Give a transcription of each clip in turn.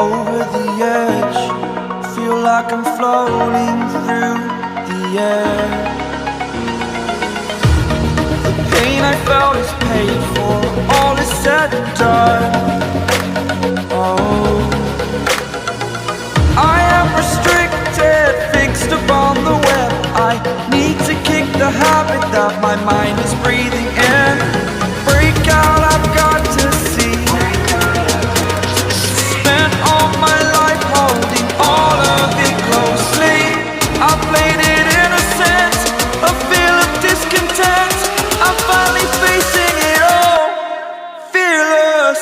over the edge. Feel like I'm floating through the air. The pain I felt is paid for, all is said and done. Oh, I am restricted, fixed upon the web. I need to kick the habit that my mind is breathing in. Break out, I've got to see. Spent all my life holding all of it closely. I played it innocent, a feel of discontent. I'm finally facing it all, fearless.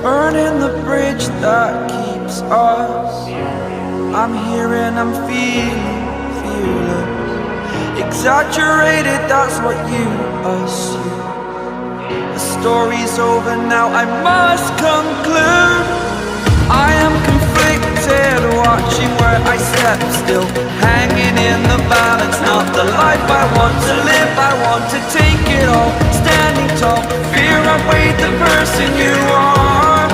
Burning the bridge that keeps us. I'm here and I'm feeling fearless. Exaggerated, that's what you assume. The story's over now, I must conclude. I am conflicted, watching where I step still, hanging in the balance. Not the life I want to live, I want to take it all. Standing tall, fear I've weighed the person you are.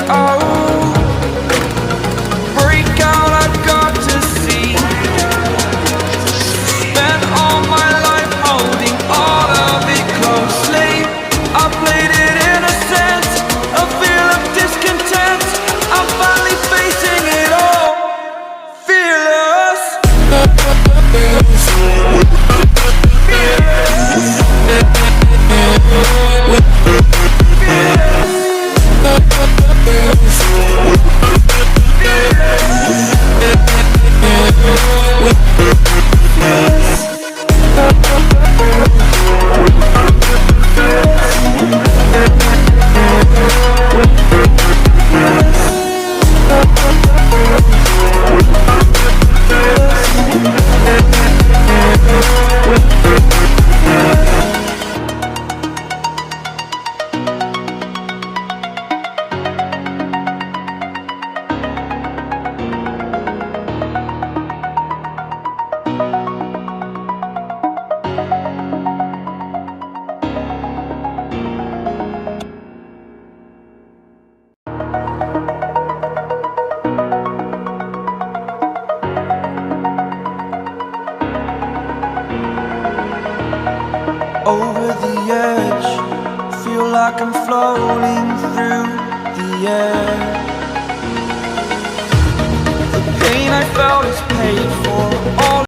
Oh, break out, I've got to see. Spent all my life holding all of it closely. I played it innocent, a feel of discontent. I'm finally facing it all, fearless. Over the edge, feel like I'm floating through the air. The pain I felt is paid for, all